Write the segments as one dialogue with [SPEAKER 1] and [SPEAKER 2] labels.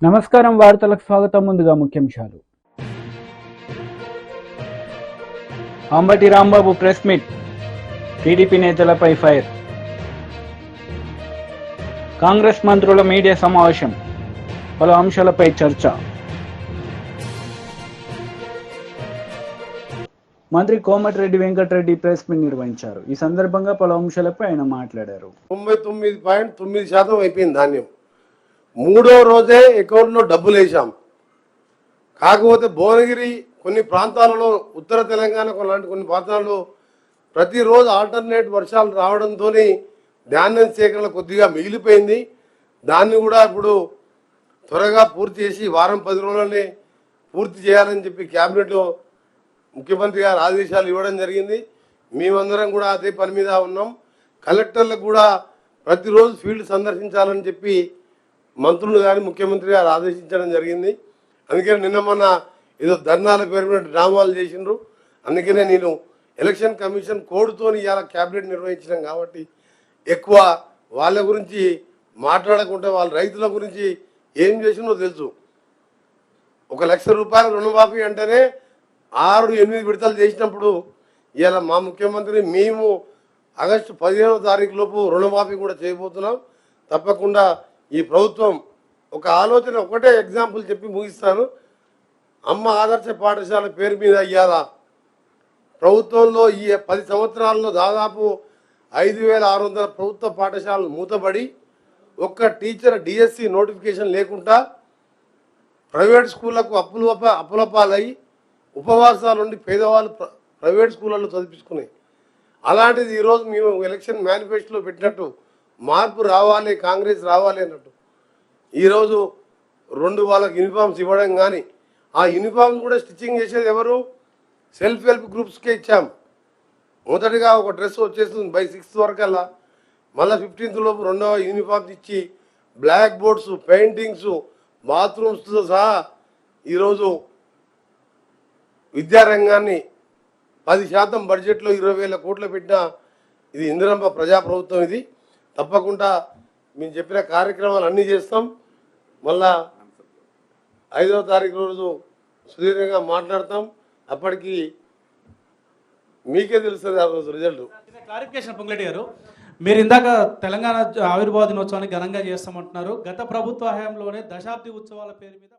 [SPEAKER 1] నమస్కారం వార్తలకు స్వాగతం. ముందుగా ముఖ్యాంశాలు. Ambati Rambabu press meet, TDP నేతలపై ఫైర్. కాంగ్రెస్ మంత్రుల మీడియా సమావేశం, పలు అంశాలపై చర్చ. మంత్రి కోమటిరెడ్డి వెంకటరెడ్డి ప్రెస్ మీట్ నిర్వహించారు. ఈ సందర్భంగా పలు అంశాలపై ఆయన మాట్లాడారు.
[SPEAKER 2] 99.9% అయిపోయింది ధాన్యం. మూడో రోజే అకౌంట్లో డబ్బులు వేసాం. కాకపోతే భువనగిరి కొన్ని ప్రాంతాలలో, ఉత్తర తెలంగాణ కొన్ని ప్రాంతాల్లో ప్రతిరోజు ఆల్టర్నేట్ వర్షాలు రావడంతో ధాన్యం సేకరణ కొద్దిగా మిగిలిపోయింది. దాన్ని కూడా ఇప్పుడు త్వరగా పూర్తి చేసి వారం 10 రోజులనే పూర్తి చేయాలని చెప్పి క్యాబినెట్లో ముఖ్యమంత్రి గారు ఆదేశాలు ఇవ్వడం జరిగింది. మేమందరం కూడా అదే పని మీద ఉన్నాం. కలెక్టర్లకు కూడా ప్రతిరోజు ఫీల్డ్ సందర్శించాలని చెప్పి మంత్రులు కానీ ముఖ్యమంత్రి గారు ఆదేశించడం జరిగింది. అందుకని నిన్న మొన్న ఏదో ధర్నాల పేరు మీద డ్రామాలు చేసిండ్రు. అందుకనే నేను ఎలక్షన్ కమిషన్ కోడ్తో ఇవాళ క్యాబినెట్ నిర్వహించినాం కాబట్టి ఎక్కువ వాళ్ళ గురించి మాట్లాడకుండా వాళ్ళ రైతుల గురించి ఏం చేసిందో తెలుసు. 1 లక్ష రూపాయల రుణమాఫీ అంటేనే 6-8 విడతలు చేసినప్పుడు ఇవాళ మా ముఖ్యమంత్రి మేము ఆగస్టు 15వ తారీఖు లోపు రుణమాఫీ కూడా చేయబోతున్నాం. తప్పకుండా ఈ ప్రభుత్వం ఒక ఆలోచన, ఒకటే ఎగ్జాంపుల్ చెప్పి ముగిస్తాను. అమ్మ ఆదర్శ పాఠశాల పేరు మీద ఇవాళ ప్రభుత్వంలో ఈ 10 సంవత్సరాల్లో దాదాపు 5,600 ప్రభుత్వ పాఠశాలలు మూతబడి ఒక్క టీచర్ డిఎస్సి నోటిఫికేషన్ లేకుండా ప్రైవేట్ స్కూళ్లకు అప్పులపాలై ఉపవాసాలు ఉండి పేదవాళ్ళు ప్రైవేట్ స్కూళ్ళల్లో చదివించుకున్నాయి. అలాంటిది ఈరోజు మేము ఎలక్షన్ మేనిఫెస్టోలో పెట్టినట్టు మార్పు రావాలి, కాంగ్రెస్ రావాలి అన్నట్టు ఈరోజు 2 వాళ్ళకి యూనిఫామ్స్ ఇవ్వడం, కానీ ఆ యూనిఫామ్స్ కూడా స్టిచ్చింగ్ చేసేది ఎవరు? సెల్ఫ్ హెల్ప్ గ్రూప్స్కే ఇచ్చాం. మొదటిగా ఒక డ్రెస్ వచ్చేస్తుంది బై 6th వరకల్లా, మళ్ళీ 15th లోపు 2వ యూనిఫామ్స్ ఇచ్చి బ్లాక్ బోర్డ్స్, పెయింటింగ్స్, బాత్రూమ్స్తో సహా ఈరోజు విద్యారంగాన్ని 10% బడ్జెట్లో 20,000 కోట్లు పెట్టిన ఇది ఇందిరమ్మ ప్రజాప్రభుత్వం. ఇది తప్పకుండా మేము చెప్పిన కార్యక్రమాలు అన్నీ చేస్తాం. మళ్ళా 5వ తారీఖు రోజు సుదీర్ఘంగా మాట్లాడతాం. అప్పటికి మీకే తెలుస్తుంది ఆ రోజు రిజల్ట్.
[SPEAKER 3] క్లారిఫికేషన్ పొంగులేటి గారు, మీరు ఇందాక తెలంగాణ ఆవిర్భావ దినోత్సవాన్ని ఘనంగా చేస్తామంటున్నారు. గత ప్రభుత్వ హయాంలోనే దశాబ్ది ఉత్సవాల పేరు మీద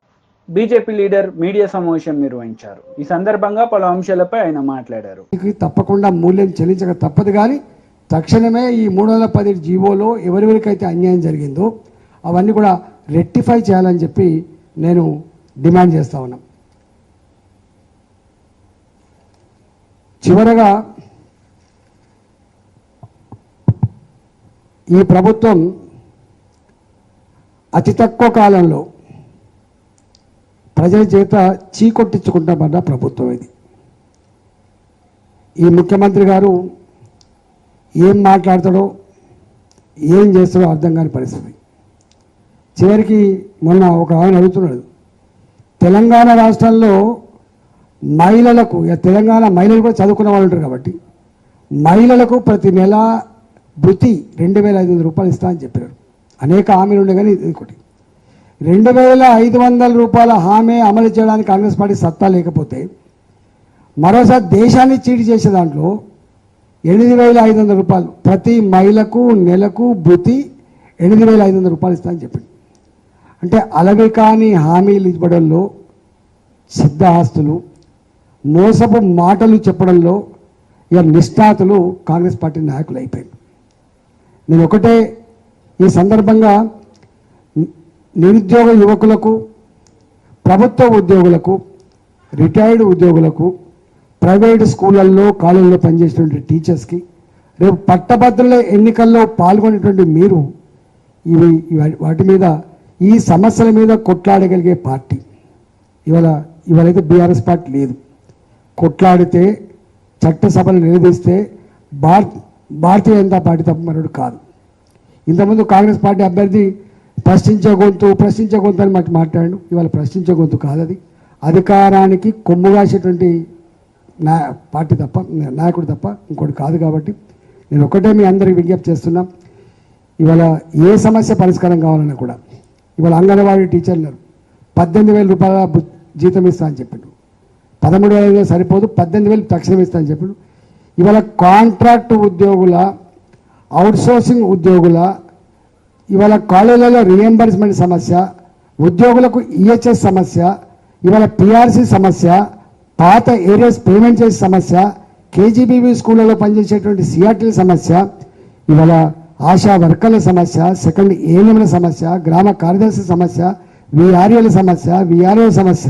[SPEAKER 1] బీజేపీ లీడర్ మీడియా సమావేశం నిర్వహించారు. ఈ సందర్భంగా పలు అంశాలపై ఆయన మాట్లాడారు.
[SPEAKER 4] తప్పకుండా మూల్యం చెల్లించక తప్పదు, కానీ తక్షణమే ఈ 310 జీవోలో ఎవరెవరికైతే అన్యాయం జరిగిందో అవన్నీ కూడా రెక్టిఫై చేయాలని చెప్పి నేను డిమాండ్ చేస్తా ఉన్నాం. చివరగా ఈ ప్రభుత్వం అతి తక్కువ కాలంలో ప్రజల చేత చీకొట్టించుకుంటామన్న ప్రభుత్వం ఇది. ఈ ముఖ్యమంత్రి గారు ఏం మాట్లాడతాడో ఏం చేస్తాడో అర్థం కాని పరిస్థితి. చివరికి మొన్న ఒక ఆయన అడుగుతున్నాడు, తెలంగాణ రాష్ట్రంలో మహిళలకు, తెలంగాణ మహిళలు కూడా చదువుకున్న వాళ్ళు ఉంటారు కాబట్టి మహిళలకు ప్రతి నెల భృతి 2,500 రూపాయలు ఇస్తా అని చెప్పారు. అనేక హామీలు ఉండే, కానీ ఇది ఒకటి 2,500 రూపాయల హామీ అమలు చేయడానికి కాంగ్రెస్ పార్టీ సత్తా లేకపోతే మరోసారి దేశాన్ని చీటి చేసే దాంట్లో 8,500 రూపాయలు ప్రతి మహిళకు నెలకు భృతి 8,500 రూపాయలు ఇస్తా అని చెప్పింది. అంటే అలవి కాని హామీలు ఇవ్వడంలో, సిద్ధహస్తులు, మోసపు మాటలు చెప్పడంలో ఇక నిష్ణాతులు కాంగ్రెస్ పార్టీ నాయకులు అయిపోయింది. నేను ఒకటే ఈ సందర్భంగా నిరుద్యోగ యువకులకు, ప్రభుత్వ ఉద్యోగులకు, రిటైర్డ్ ఉద్యోగులకు, ప్రైవేట్ స్కూళ్ళల్లో కాలేజీలో పనిచేసినటువంటి టీచర్స్కి, రేపు పట్టభద్రుల ఎన్నికల్లో పాల్గొనేటువంటి మీరు వాటి మీద, ఈ సమస్యల మీద కొట్లాడగలిగే పార్టీ ఇవాళైతే బీఆర్ఎస్ పార్టీ లేదు. కొట్లాడితే, చట్టసభలు నిలదీస్తే భారతీయ జనతా పార్టీ తప్ప మరొకటి కాదు. ఇంతకుముందు కాంగ్రెస్ పార్టీ అభ్యర్థి ప్రశ్నించే గొంతు అని మాట్లాడాడు. ఇవాళ ప్రశ్నించే గొంతు కాదు, అది అధికారానికి కొమ్ముగాసేటువంటి పార్టీ తప్ప, నాయకుడు తప్ప ఇంకోటి కాదు. కాబట్టి నేను ఒకటే మీ అందరికి విజ్ఞప్తి చేస్తున్నా, ఇవాళ ఏ సమస్య పరిష్కారం కావాలన్నా కూడా ఇవాళ అంగన్వాడీ టీచర్లు 18,000 రూపాయల జీతం ఇస్తా అని చెప్పిండు. 13,000 సరిపోదు, 18,000 తక్షణం ఇస్తా అని చెప్పిండు. ఇవాళ కాంట్రాక్ట్ ఉద్యోగుల, అవుట్సోర్సింగ్ ఉద్యోగుల, ఇవాళ కాలేజీలలో రీఎంబర్స్మెంట్ సమస్య, ఉద్యోగులకు ఈహెచ్ఎస్ సమస్య, ఇవాళ పిఆర్సీ సమస్య, పాత ఏరియాస్ పేమెంట్ చేసే సమస్య, కేజీబీవీ స్కూళ్ళలో పనిచేసేటువంటి సిఆర్టీల సమస్య, ఇవాళ ఆశా వర్కర్ల సమస్య, సెకండ్ ఏఎన్ఎంల సమస్య, గ్రామ కార్యదర్శి సమస్య, విఆర్ఏల సమస్య, విఆర్ఓ సమస్య,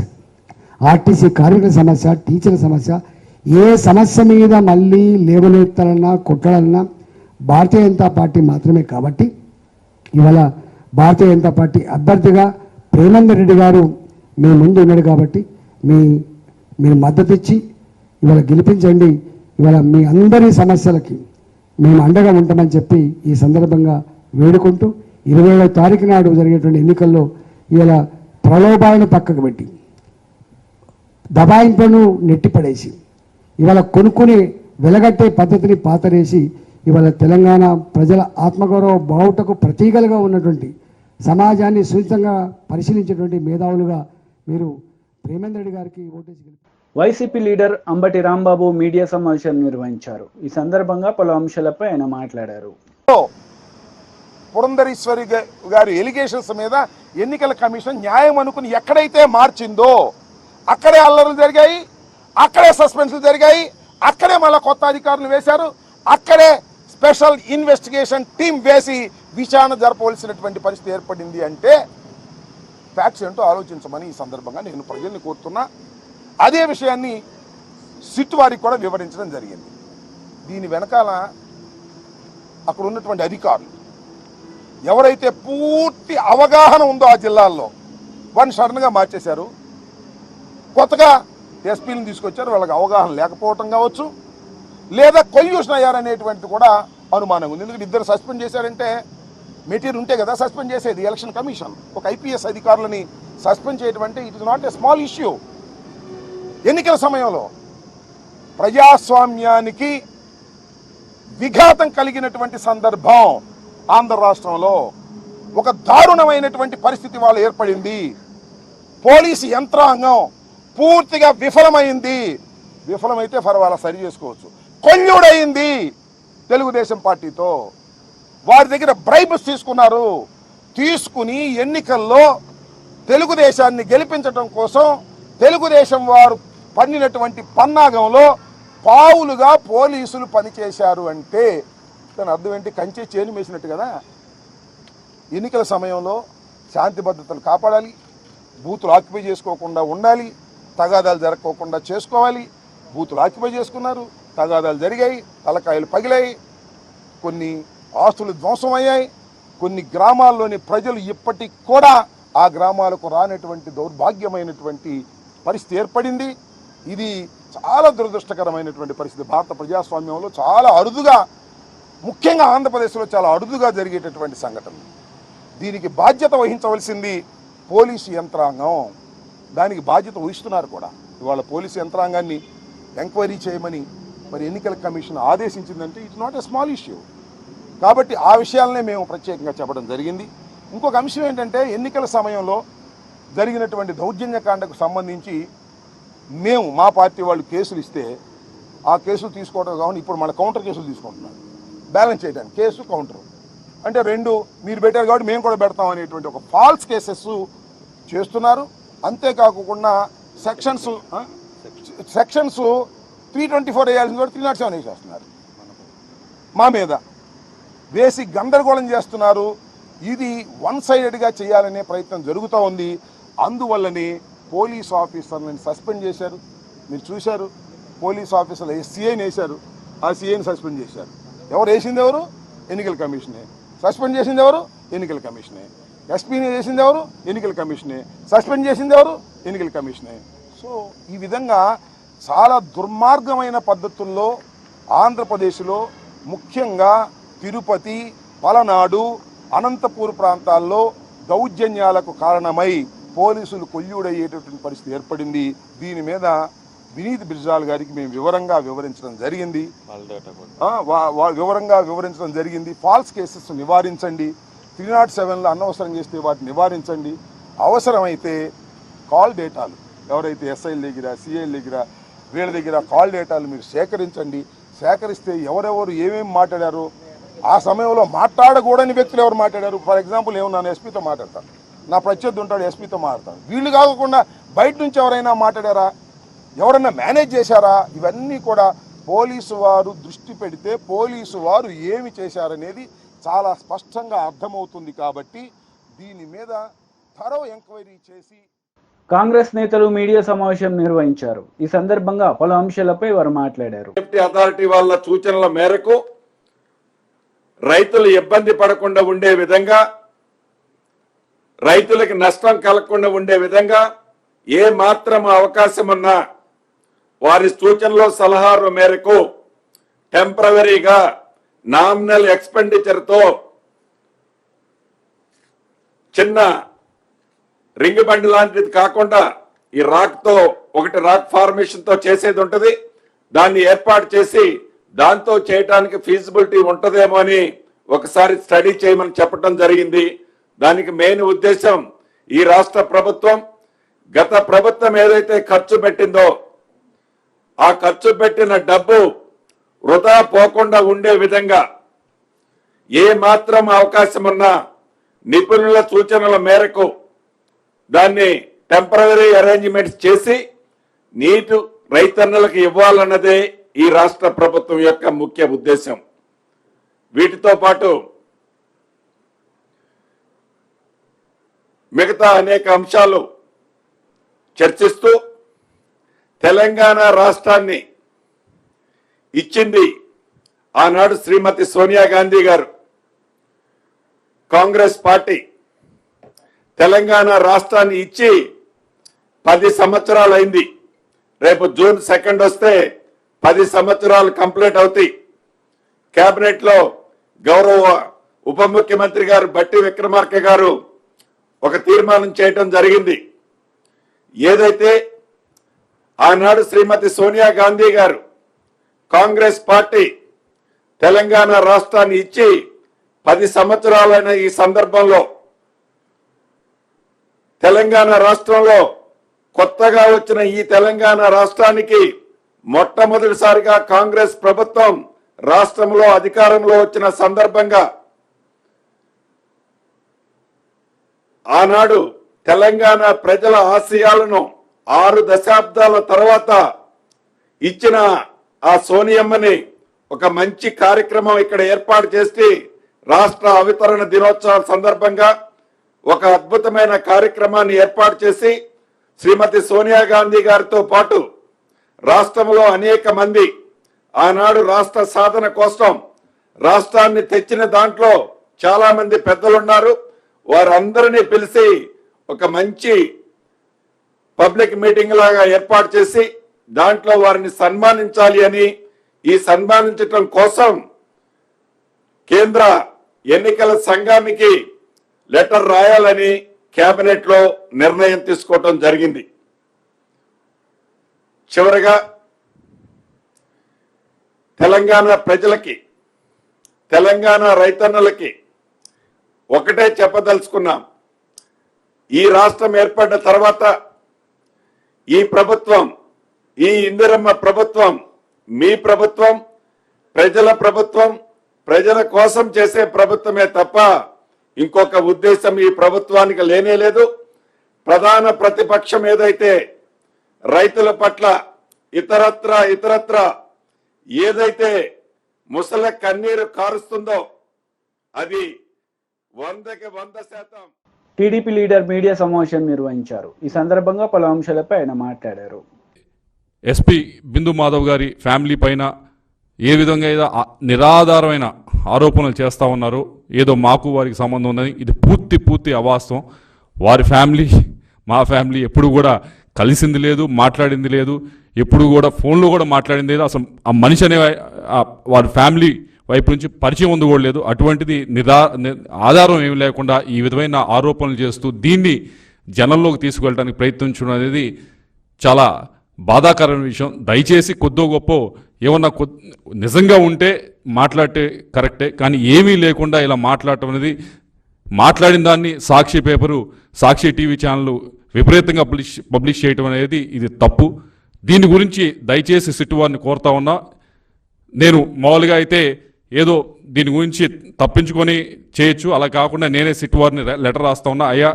[SPEAKER 4] ఆర్టీసీ కార్మికుల సమస్య, టీచర్ల సమస్య, ఏ సమస్య మీద మళ్ళీ లేవనెత్తాలన్నా కొట్టాలన్నా భారతీయ జనతా పార్టీ మాత్రమే. కాబట్టి ఇవాళ భారతీయ జనతా పార్టీ అభ్యర్థిగా ప్రేమేందర్ రెడ్డి గారు మీ ముందు ఉన్నాడు కాబట్టి మీరు మద్దతు ఇచ్చి ఇవాళ గెలిపించండి. ఇవాళ మీ అందరి సమస్యలకి మేము అండగా ఉంటామని చెప్పి ఈ సందర్భంగా వేడుకుంటూ 27వ తారీఖు నాడు జరిగేటువంటి ఎన్నికల్లో ఇవాళ ప్రలోభాలను పక్కకు పెట్టి దబాయింపులను నెట్టిపడేసి ఇవాళ కొనుక్కుని వెలగట్టే పద్ధతిని పాతరేసి ఇవాళ తెలంగాణ ప్రజల ఆత్మగౌరవ బావుటకు ప్రతీకలుగా ఉన్నటువంటి సమాజాన్ని సున్నితంగా పరిశీలించేటువంటి మేధావులుగా మీరు ప్రేమేందర్ రెడ్డి గారికి ఓటేసి గెలిపారు.
[SPEAKER 1] వైసీపీ లీడర్ అంబటి రాంబాబు మీడియా సమావేశం నిర్వహించారు. ఈ సందర్భంగా పలు అంశాలపై ఆయన మాట్లాడారు.
[SPEAKER 5] పురంధరేశ్వరి గారి ఎలిగేషన్స్ మీద ఎన్నికల కమిషన్ న్యాయం అనుకుని ఎక్కడైతే మార్చిందో అక్కడే అల్లర్లు జరిగాయి, అక్కడే సస్పెన్షన్లు జరిగాయి, అక్కడే మళ్ళీ కొత్త అధికారులు వేశారు, అక్కడే స్పెషల్ ఇన్వెస్టిగేషన్ టీం వేసి విచారణ జరపవలసినటువంటి పరిస్థితి ఏర్పడింది. అంటే ఫ్యాక్ట్స్ ఏంటో ఆలోచించమని ఈ సందర్భంగా నేను ప్రజల్ని కోరుతున్నా. అదే విషయాన్ని సిట్ వారికి కూడా వివరించడం జరిగింది. దీని వెనకాల అక్కడ ఉన్నటువంటి అధికారులు ఎవరైతే పూర్తి అవగాహన ఉందో ఆ జిల్లాల్లో వారిని సడన్గా మార్చేశారు. కొత్తగా ఎస్పీని తీసుకొచ్చారు, వాళ్ళకి అవగాహన లేకపోవటం కావచ్చు, లేదా కొల్యూషన్ అయ్యారనేటువంటిది కూడా అనుమానం ఉంది. ఎందుకంటే ఇద్దరు సస్పెండ్ చేశారంటే మెటీరియల్ ఉంటే కదా సస్పెండ్ చేసేది. ఎలక్షన్ కమిషన్ ఒక ఐపీఎస్ అధికారులని సస్పెండ్ చేయడం అంటే it is not a small issue. ఎన్నికల సమయంలో ప్రజాస్వామ్యానికి విఘాతం కలిగినటువంటి సందర్భం ఆంధ్ర రాష్ట్రంలో ఒక దారుణమైనటువంటి పరిస్థితి వాళ్ళు ఏర్పడింది. పోలీసు యంత్రాంగం పూర్తిగా విఫలమైంది. విఫలమైతే పర్వాలా సరి చేసుకోవచ్చు. కొల్లుడయింది తెలుగుదేశం పార్టీతో. వారి దగ్గర బ్రైబ్స్ తీసుకున్నారు. తీసుకుని ఎన్నికల్లో తెలుగుదేశాన్ని గెలిపించడం కోసం తెలుగుదేశం వారు పన్నినటువంటి పన్నాగంలో పావులుగా పోలీసులు పనిచేశారు. అంటే దాని అర్థం ఏంటి? కంచె చేను వేసినట్టు కదా. ఎన్నికల సమయంలో శాంతి భద్రతలు కాపాడాలి, బూతులు ఆక్యుపై చేసుకోకుండా ఉండాలి, తగాదాలు జరగకోకుండా చేసుకోవాలి. బూతులు ఆక్యుపై చేసుకున్నారు, తగాదాలు జరిగాయి, తలకాయలు పగిలాయి, కొన్ని ఆస్తులు ధ్వంసమయ్యాయి. కొన్ని గ్రామాల్లోని ప్రజలు ఇప్పటికి కూడా ఆ గ్రామాలకు రానటువంటి దౌర్భాగ్యమైనటువంటి పరిస్థితి ఏర్పడింది. ఇది చాలా దురదృష్టకరమైనటువంటి పరిస్థితి. భారత ప్రజాస్వామ్యంలో చాలా అరుదుగా, ముఖ్యంగా ఆంధ్రప్రదేశ్లో చాలా అరుదుగా జరిగేటటువంటి సంఘటన. దీనికి బాధ్యత వహించవలసింది పోలీసు యంత్రాంగం. దానికి బాధ్యత వహిస్తున్నారు కూడా. ఇవాళ పోలీసు యంత్రాంగాన్ని ఎంక్వైరీ చేయమని మరి ఎన్నికల కమిషన్ ఆదేశించిందంటే it's not a small issue. కాబట్టి ఆ విషయాలనే మేము ప్రత్యేకంగా చెప్పడం జరిగింది. ఇంకొక అంశం ఏంటంటే ఎన్నికల సమయంలో జరిగినటువంటి దౌర్జన్యకాండకు సంబంధించి మేము మా పార్టీ వాళ్ళు కేసులు ఇస్తే ఆ కేసులు తీసుకోవడం కాకుండా ఇప్పుడు మన కౌంటర్ కేసులు తీసుకుంటున్నారు బ్యాలెన్స్ చేయడానికి. కేసు కౌంటర్ అంటే రెండు మీరు పెట్టారు కాబట్టి మేము కూడా పెడతాం అనేటువంటి ఒక ఫాల్స్ కేసెస్ చేస్తున్నారు. అంతేకాకుండా సెక్షన్స్ 324 వేయాల్సింది కూడా 307 వేసేస్తున్నారు. మా మీద వేసి గందరగోళం చేస్తున్నారు. ఇది వన్ సైడెడ్గా చేయాలనే ప్రయత్నం జరుగుతూ ఉంది. అందువల్లనే పోలీస్ ఆఫీసర్లను సస్పెండ్ చేశారు. మీరు చూశారు, పోలీస్ ఆఫీసర్లు సీఐని వేశారు, ఆ సీఐని సస్పెండ్ చేశారు. ఎవరు వేసింది? ఎవరు? ఎన్నికల కమిషనే. సస్పెండ్ చేసింది ఎవరు? ఎన్నికల కమిషనే. ఎస్పీని చేసింది ఎవరు? ఎన్నికల కమిషనే. సస్పెండ్ చేసింది ఎవరు? ఎన్నికల కమిషనే. సో ఈ విధంగా చాలా దుర్మార్గమైన పద్ధతుల్లో ఆంధ్రప్రదేశ్లో ముఖ్యంగా తిరుపతి, పలనాడు, అనంతపూర్ ప్రాంతాల్లో దౌర్జన్యాలకు కారణమై పోలీసులు కొల్లుడయ్యేటటువంటి పరిస్థితి ఏర్పడింది. దీని మీద వినీత్ బిర్జాల్ గారికి మేము వివరించడం జరిగింది. ఫాల్స్ కేసెస్ నివారించండి, 307లో అనవసరం చేస్తే వాటిని నివారించండి. అవసరమైతే కాల్ డేటాలు ఎవరైతే ఎస్ఐల దగ్గర సిఐల దగ్గర వీళ్ళ దగ్గర కాల్ డేటాలు మీరు సేకరించండి. సేకరిస్తే ఎవరెవరు ఏమేమి మాట్లాడారు, ఆ సమయంలో మాట్లాడకూడని వ్యక్తులు ఎవరు మాట్లాడారు. ఫర్ ఎగ్జాంపుల్ ఏమన్నా ఎస్పీతో మాట్లాడతాను, నా ప్రత్యర్థి ఉంటాడు ఎస్పీతో మాట్లాడతాను, వీళ్ళు కాకుండా బయట నుంచి ఎవరైనా మాట్లాడారా, ఎవరైనా మేనేజ్ చేశారా, ఇవన్నీ కూడా పోలీసు వారు దృష్టి పెడితే పోలీసు వారు ఏమి చేశారనేది చాలా స్పష్టంగా అర్థమవుతుంది. కాబట్టి దీని మీద థరో ఎంక్వైరీ చేసి
[SPEAKER 1] కాంగ్రెస్ నేతలు మీడియా సమావేశం నిర్వహించారు. ఈ సందర్భంగా పలు అంశాలపై వారు మాట్లాడారు.
[SPEAKER 6] సేఫ్టీ అథారిటీ వాళ్ళ సూచనల మేరకు రైతులు ఇబ్బంది పడకుండా ఉండే విధంగా, రైతులకు నష్టం కలగకుండా ఉండే విధంగా ఏ మాత్రం అవకాశం ఉన్నా వారి సూచనలు సలహాల మేరకు టెంపరవరీగా నామినల్ ఎక్స్పెండిచర్తో చిన్న రింగ్ బండి లాంటిది కాకుండా ఈ రాక్తో ఒకటి రాక్ ఫార్మేషన్తో చేసేది ఉంటుంది, దాన్ని ఏర్పాటు చేసి దాంతో చేయడానికి ఫీజిబిలిటీ ఉంటుందేమో అని ఒకసారి స్టడీ చేయమని చెప్పడం జరిగింది. దానికి మెయిన్ ఉద్దేశం ఈ రాష్ట్ర ప్రభుత్వం గత ప్రభుత్వం ఏదైతే ఖర్చు పెట్టిందో ఆ ఖర్చు పెట్టిన డబ్బు వృధా పోకుండా ఉండే విధంగా ఏ మాత్రం అవకాశం ఉన్నా నిపుణుల సూచనల మేరకు దాన్ని టెంపరరీ అరేంజ్మెంట్స్ చేసి నీటి రైతన్నలకు ఇవ్వాలన్నదే ఈ రాష్ట్ర ప్రభుత్వం యొక్క ముఖ్య ఉద్దేశం. వీటితో పాటు మిగతా అనేక అంశాలు చర్చిస్తూ తెలంగాణ రాష్ట్రాన్ని ఇచ్చింది ఆనాడు శ్రీమతి సోనియా గాంధీ గారు. కాంగ్రెస్ పార్టీ తెలంగాణ రాష్ట్రాన్ని ఇచ్చి 10 సంవత్సరాలు అయింది. రేపు జూన్ 2 వస్తే 10 సంవత్సరాలు కంప్లీట్ అవుతాయి. కేబినెట్ లో గౌరవ ఉప ముఖ్యమంత్రి గారు బట్టి విక్రమార్క గారు ఒక తీర్మానం చేయటం జరిగింది. ఏదైతే ఆనాడు శ్రీమతి సోనియా గాంధీ గారు కాంగ్రెస్ పార్టీ తెలంగాణ రాష్ట్రాన్ని ఇచ్చి 10 సంవత్సరాలైన ఈ సందర్భంలో తెలంగాణ రాష్ట్రంలో కొత్తగా వచ్చిన ఈ తెలంగాణ రాష్ట్రానికి మొట్టమొదటిసారిగా కాంగ్రెస్ ప్రభుత్వం రాష్ట్రంలో అధికారంలో వచ్చిన సందర్భంగా ఆనాడు తెలంగాణ ప్రజల ఆశయాలను 6 దశాబ్దాల తర్వాత ఇచ్చిన ఆ సోనియమ్మని ఒక మంచి కార్యక్రమం ఇక్కడ ఏర్పాటు చేసి రాష్ట్ర అవతరణ దినోత్సవం సందర్భంగా ఒక అద్భుతమైన కార్యక్రమాన్ని ఏర్పాటు చేసి శ్రీమతి సోనియా గాంధీ గారితో పాటు రాష్ట్రంలో అనేక మంది ఆనాడు రాష్ట్ర సాధన కోసం రాష్ట్రాన్ని తెచ్చిన దాంట్లో చాలా మంది పెద్దలున్నారు. వారందరినీ పిలిచి ఒక మంచి పబ్లిక్ మీటింగ్ లాగా ఏర్పాటు చేసి దాంట్లో వారిని సన్మానించాలి అని, ఈ సన్మానించడం కోసం కేంద్ర ఎన్నికల సంఘానికి లెటర్ రాయాలని కేబినెట్ లో నిర్ణయం తీసుకోవటం జరిగింది. చివరగా తెలంగాణ ప్రజలకి, తెలంగాణ రైతన్నలకి ఒకటే చెప్పదలుచుకున్నాం. ఈ రాష్ట్రం ఏర్పడిన తర్వాత ఈ ప్రభుత్వం, ఈ ఇందిరమ్మ ప్రభుత్వం మీ ప్రభుత్వం, ప్రజల ప్రభుత్వం, ప్రజల కోసం చేసే ప్రభుత్వమే తప్ప ఇంకొక ఉద్దేశం ఈ ప్రభుత్వానికి లేనే లేదు. ప్రధాన ప్రతిపక్షం ఏదైతే రైతుల పట్ల ఇతరత్ర ఏదైతే ముసల కన్నీరు కారుస్తుందో అది 100కి 100%.
[SPEAKER 1] టీడీపీ లీడర్ మీడియా సమావేశం నిర్వహించారు. ఈ సందర్భంగా పలు అంశాలపై ఆయన మాట్లాడారు.
[SPEAKER 7] ఎస్పీ బిందు మాధవ్ గారి ఫ్యామిలీ పైన ఏ విధంగా ఏదో నిరాధారమైన ఆరోపణలు చేస్తూ ఉన్నారు, ఏదో మాకు వారికి సంబంధం ఉందని, ఇది పూర్తి అవాస్తవం. వారి ఫ్యామిలీ మా ఫ్యామిలీ ఎప్పుడు కూడా కలిసింది లేదు, మాట్లాడింది లేదు, ఎప్పుడు కూడా ఫోన్లో కూడా మాట్లాడింది లేదు. అసలు ఆ మనిషి అనే వారి ఫ్యామిలీ వైపు నుంచి పరిచయం ఉంది కూడా లేదు. అటువంటిది ఆధారం ఏమి లేకుండా ఈ విధమైన ఆరోపణలు చేస్తూ దీన్ని జనంలోకి తీసుకువెళ్ళడానికి ప్రయత్నించడం అనేది చాలా బాధాకరమైన విషయం. దయచేసి కొద్దో గొప్ప ఏమన్నా నిజంగా ఉంటే మాట్లాడితే కరెక్టే, కానీ ఏమీ లేకుండా ఇలా మాట్లాడటం అనేది, మాట్లాడిన దాన్ని సాక్షి పేపరు, సాక్షి టీవీ ఛానల్ విపరీతంగా పబ్లిష్ చేయటం అనేది ఇది తప్పు. దీని గురించి దయచేసి సిట్ వారిని కోరుతా ఉన్నా. నేను మామూలుగా అయితే ఏదో దీని గురించి తప్పించుకొని చేయొచ్చు, అలా కాకుండా నేనే సిట్ వారిని లెటర్ రాస్తా ఉన్నా. అయ్యా,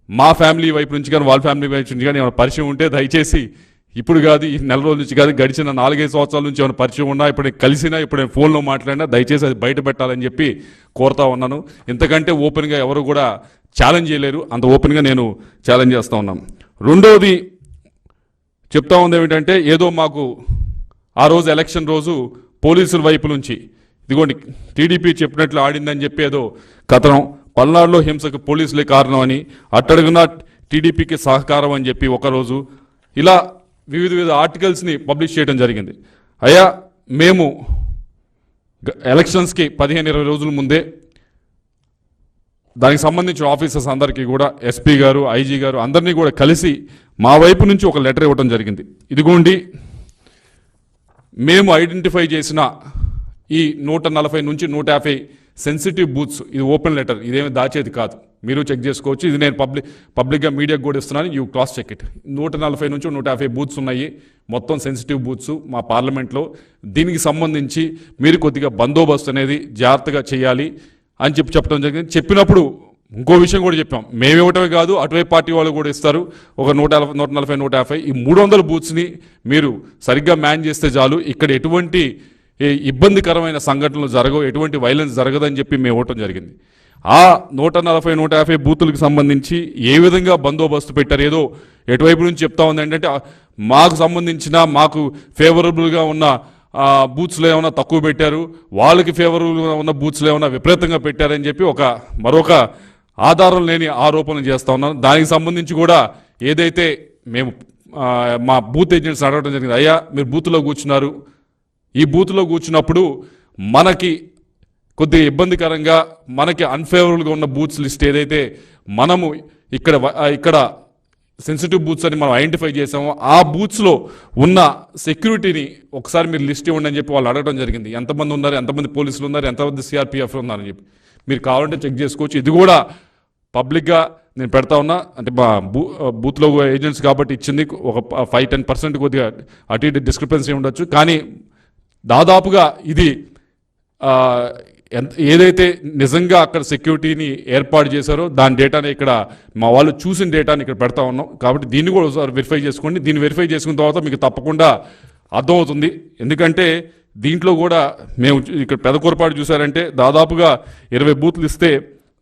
[SPEAKER 7] మా ఫ్యామిలీ వైపు నుంచి కానీ వాళ్ళ ఫ్యామిలీ వైపు నుంచి కానీ ఏమైనా పరిచయం ఉంటే దయచేసి ఇప్పుడు కాదు, ఈ నెల రోజుల నుంచి కాదు, గడిచిన 4-5 సంవత్సరాల నుంచి ఏమైనా పరిచయం ఉన్నా, ఇప్పుడు నేను కలిసినా, ఇప్పుడు నేను ఫోన్లో మాట్లాడినా దయచేసి అది బయట పెట్టాలని చెప్పి కోరుతా ఉన్నాను. ఇంతకంటే ఓపెన్గా ఎవరు కూడా ఛాలెంజ్ చేయలేరు, అంత ఓపెన్గా నేను ఛాలెంజ్ చేస్తూ ఉన్నాను. రెండోది చెప్తా ఉంది ఏమిటంటే, ఏదో మాకు ఆ రోజు ఎలక్షన్ రోజు పోలీసుల వైపు నుంచి ఇదిగోండి టీడీపీ చెప్పినట్లు ఆడిందని చెప్పి ఏదో కథనం, పల్నాడులో హింసకు పోలీసులే కారణం అని, అట్టడుగున టీడీపీకి సహకారం అని చెప్పి ఒకరోజు ఇలా వివిధ ఆర్టికల్స్ని పబ్లిష్ చేయడం జరిగింది. అయ్యా, మేము ఎలక్షన్స్కి 15-20 రోజుల ముందే దానికి సంబంధించిన ఆఫీసర్స్ అందరికీ కూడా ఎస్పీ గారు, ఐజీ గారు అందరినీ కూడా కలిసి మా వైపు నుంచి ఒక లెటర్ ఇవ్వడం జరిగింది. ఇదిగోండి మేము ఐడెంటిఫై చేసిన ఈ 140 నుంచి 150 సెన్సిటివ్ బూత్స్, ఇది ఓపెన్ లెటర్, ఇదేమి దాచేది కాదు, మీరు చెక్ చేసుకోవచ్చు. ఇది నేను పబ్లిక్గా మీడియాకు కూడా ఇస్తున్నాను, యూ క్రాస్ చెక్ ఇట్. 140 నుంచి 150 బూత్స్ ఉన్నాయి, మొత్తం సెన్సిటివ్ బూత్స్ మా పార్లమెంట్లో. దీనికి సంబంధించి మీరు కొద్దిగా బందోబస్తు అనేది జాగ్రత్తగా చేయాలి అని చెప్పడం జరిగింది. చెప్పినప్పుడు ఇంకో విషయం కూడా చెప్పాం, మేము ఇవ్వటమే కాదు, అటువైపు పార్టీ వాళ్ళు కూడా ఇస్తారు. ఒక 140, 150 ఈ 300 బూత్స్ని మీరు సరిగ్గా మ్యాన్ చేస్తే చాలు, ఇక్కడ ఎటువంటి ఇబ్బందికరమైన సంఘటనలు జరగవు, ఎటువంటి వైలెన్స్ జరగదని చెప్పి మేము ఇవ్వటం జరిగింది. ఆ 140, 150 బూతులకు సంబంధించి ఏ విధంగా బందోబస్తు పెట్టారు, ఏదో ఎటువైపు నుంచి చెప్తా ఉంది ఏంటంటే మాకు సంబంధించిన మాకు ఫేవరబుల్గా ఉన్న బూత్స్లో ఏమైనా తక్కువ పెట్టారు, వాళ్ళకి ఫేవరబుల్గా ఉన్న బూత్స్లో ఏమైనా విపరీతంగా పెట్టారని చెప్పి మరొక ఆధారం లేని ఆరోపణలు చేస్తూ ఉన్నాను. దానికి సంబంధించి కూడా ఏదైతే మేము మా బూత్ ఏజెంట్స్ అడగడం జరిగింది, అయ్యా మీరు బూత్లో కూర్చున్నారు, ఈ బూత్లో కూర్చున్నప్పుడు మనకి కొద్దిగా ఇబ్బందికరంగా మనకి అన్ఫేవరబుల్గా ఉన్న బూత్స్ లిస్ట్ ఏదైతే మనము ఇక్కడ సెన్సిటివ్ బూత్స్ అని మనం ఐడెంటిఫై చేసామో ఆ బూత్స్లో ఉన్న సెక్యూరిటీని ఒకసారి మీరు లిస్ట్ ఇవ్వండి అని చెప్పి వాళ్ళు అడగడం జరిగింది. ఎంతమంది ఉన్నారు, ఎంతమంది పోలీసులు ఉన్నారు, ఎంతమంది సిఆర్పిఎఫ్ ఉన్నారని చెప్పి మీరు కావాలంటే చెక్ చేసుకోవచ్చు. ఇది కూడా పబ్లిక్గా నేను పెడతా ఉన్నా, అంటే మా బూత్లో ఏజెంట్స్ కాబట్టి ఇచ్చింది, ఒక 5-10% కొద్దిగా అటు ఇటు డిస్క్రిపెన్సీ ఉండొచ్చు, కానీ దాదాపుగా ఇది ఏదైతే నిజంగా అక్కడ సెక్యూరిటీని ఏర్పాటు చేశారో దాని డేటాని ఇక్కడ మా వాళ్ళు చూసిన డేటాని ఇక్కడ పెడతా ఉన్నాం. కాబట్టి దీన్ని కూడా ఒకసారి వెరిఫై చేసుకోండి. దీన్ని వెరిఫై చేసుకున్న తర్వాత మీకు తప్పకుండా అర్థమవుతుంది. ఎందుకంటే దీంట్లో కూడా మేము ఇక్కడ పెదకూరపాటు చూసారంటే దాదాపుగా 20 బూత్లు ఇస్తే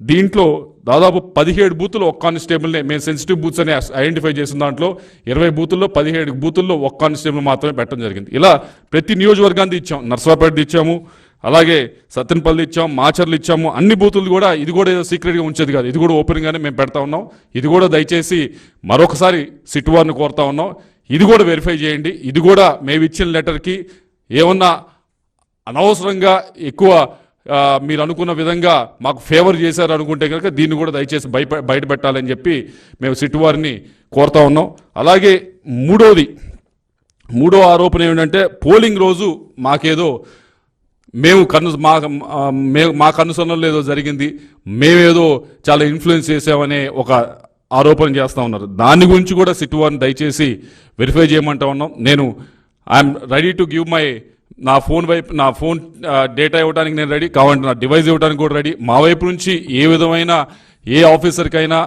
[SPEAKER 7] దీంట్లో దాదాపు 17 బూతులు ఒక కానిస్టేబుల్నే మేము సెన్సిటివ్ బూత్స్ అని ఐడెంటిఫై చేసిన దాంట్లో 20 బూతుల్లో 17 బూతుల్లో ఒక కానిస్టేబుల్ మాత్రమే పెట్టడం జరిగింది. ఇలా ప్రతి నియోజకవర్గాన్ని ఇచ్చాం, నర్సరావుపేట ఇచ్చాము, అలాగే సత్తెనపల్లి ఇచ్చాం, మాచర్లు ఇచ్చాము, అన్ని బూతులు కూడా. ఇది కూడా ఏదో సీక్రెట్గా ఉంచేది కాదు, ఇది కూడా ఓపెన్గానే మేము పెడతా ఉన్నాం. ఇది కూడా దయచేసి మరొకసారి సిట్ వారిని కోరుతా ఉన్నాం, ఇది కూడా వెరిఫై చేయండి. ఇది కూడా మేము ఇచ్చిన లెటర్కి ఏమన్నా అనవసరంగా ఎక్కువ మీరు అనుకున్న విధంగా మాకు ఫేవర్ చేశారు అనుకుంటే కనుక దీన్ని కూడా దయచేసి బయట పెట్టాలని చెప్పి మేము సిట్ వారిని కోరుతా ఉన్నాం. అలాగే మూడో ఆరోపణ ఏమిటంటే పోలింగ్ రోజు మాకేదో మా కనుసన్నలు ఏదో జరిగింది, మేమేదో చాలా ఇన్ఫ్లుయెన్స్ చేసామనే ఒక ఆరోపణ చేస్తూ ఉన్నారు. దాని గురించి కూడా సిట్ వారిని దయచేసి వెరిఫై చేయమంటా ఉన్నాం. నేను ఐఎమ్ రెడీ టు గివ్ నా ఫోన్ డేటా ఇవ్వడానికి నేను రెడీ, కావాలంటే నా డివైస్ ఇవ్వడానికి కూడా రెడీ. మా వైపు నుంచి ఏ విధమైన ఏ ఆఫీసర్కైనా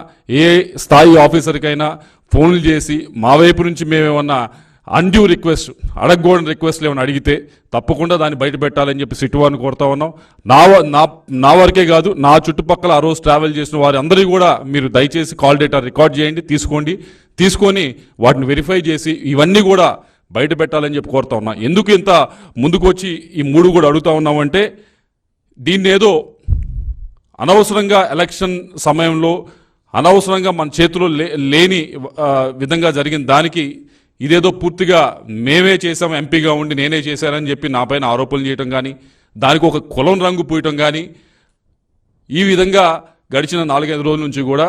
[SPEAKER 7] ఏ స్థాయి ఆఫీసర్కైనా ఫోన్లు చేసి మా వైపు నుంచి మేమేమన్నా అన్డ్యూ రిక్వెస్ట్ అడగకూడని రిక్వెస్ట్లు ఏమైనా అడిగితే తప్పకుండా దాన్ని బయట పెట్టాలని చెప్పి సిట్ వారిని కోరుతా ఉన్నాం. నా వరకే కాదు, నా చుట్టుపక్కల ఆ రోజు ట్రావెల్ చేసిన వారి అందరికీ కూడా మీరు దయచేసి కాల్ డేటా రికార్డ్ చేయండి, తీసుకొని వాటిని వెరిఫై చేసి ఇవన్నీ కూడా బయట పెట్టాలని చెప్పి కోరుతా ఉన్నా. ఎందుకు ఇంత ముందుకు వచ్చి ఈ 3 కూడా అడుగుతా ఉన్నామంటే దీన్ని ఏదో అనవసరంగా ఎలక్షన్ సమయంలో అనవసరంగా మన చేతిలో లేని విధంగా జరిగిన దానికి ఇదేదో పూర్తిగా మేమే చేసాం, ఎంపీగా ఉండి నేనే చేశానని చెప్పి నా పైన ఆరోపణలు చేయటం కానీ, దానికి ఒక కులం రంగు పూయటం కానీ, ఈ విధంగా గడిచిన 4-5 రోజుల నుంచి కూడా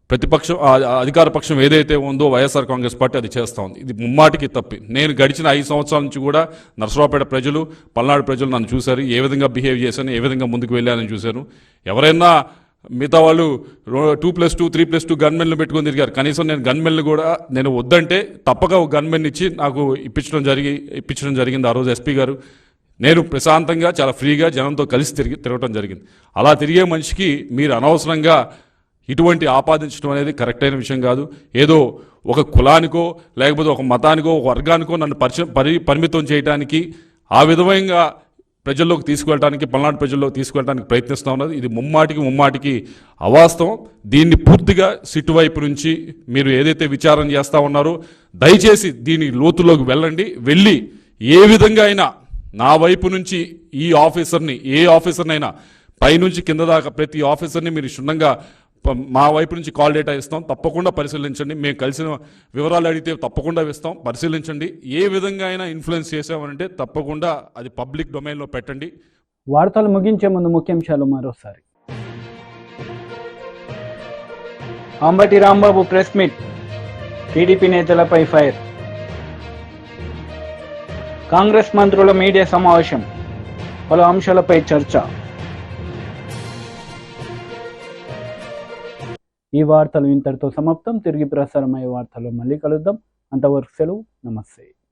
[SPEAKER 7] ప్రతిపక్షం అధికార పక్షం ఏదైతే ఉందో వైఎస్ఆర్ కాంగ్రెస్ పార్టీ అది చేస్తూ ఉంది. ఇది ముమ్మాటికి తప్పి. నేను గడిచిన 5 సంవత్సరాల నుంచి కూడా నర్సరావుపేట ప్రజలు, పల్నాడు ప్రజలు నన్ను చూశారు, ఏ విధంగా బిహేవ్ చేశాను, ఏ విధంగా ముందుకు వెళ్ళానని చూశాను. ఎవరైనా మిగతా వాళ్ళు 2+2 3+2 గన్మెన్లు పెట్టుకొని తిరిగారు. కనీసం నేను గన్మెన్లు కూడా నేను వద్దంటే తప్పక ఒక గన్మెన్ ఇచ్చి నాకు ఇప్పించడం జరిగింది ఆ రోజు ఎస్పీ గారు. నేను ప్రశాంతంగా చాలా ఫ్రీగా జనంతో కలిసి తిరగటం జరిగింది. అలా తిరిగే మనిషికి మీరు అనవసరంగా ఇటువంటి ఆపాదించడం అనేది కరెక్ట్ అయిన విషయం కాదు. ఏదో ఒక కులానికో లేకపోతే ఒక మతానికో ఒక వర్గానికో నన్ను పరిమితం చేయడానికి ఆ విధంగా ప్రజల్లోకి తీసుకువెళ్ళడానికి పల్నాడు ప్రజల్లోకి తీసుకువెళ్ళడానికి ప్రయత్నిస్తూ ఉన్నది. ఇది ముమ్మాటికి అవాస్తవం. దీన్ని పూర్తిగా సిట్టు వైపు నుంచి మీరు ఏదైతే విచారణ చేస్తూ ఉన్నారో దయచేసి దీని లోతులోకి వెళ్ళి ఏ విధంగా అయినా నా వైపు నుంచి ఈ ఆఫీసర్ని ఏ ఆఫీసర్నైనా పైనుంచి కింద దాకా ప్రతి ఆఫీసర్ని మీరు క్షుణ్ణంగా మా వైపు నుంచి కాల్ డేటా ఇస్తాం. తప్పకుండా పరిశీలించండి. మేము కలిసిన వివరాలు అడిగితే తప్పకుండా ఇస్తాం. పరిశీలించండి. ఏ విధంగా అయినా ఇన్ఫ్లుయెన్స్ చేసామంటే తప్పకుండా అది పబ్లిక్ డొమైన్లో పెట్టండి.
[SPEAKER 1] వార్తలు ముగించే ముందు ముఖ్యాంశాలు మరోసారి. Ambati Rambabu press meet, TDP నేతలపై ఫైర్. కాంగ్రెస్ మంత్రుల మీడియా సమావేశం, పలు అంశాలపై చర్చ. ఈ వార్తలు ఇంతటితో సమాప్తం. తిరిగి ప్రసారమయ్యే వార్తల్లో మళ్ళీ కలుద్దాం. అంతవరకు సెలవు. నమస్తే.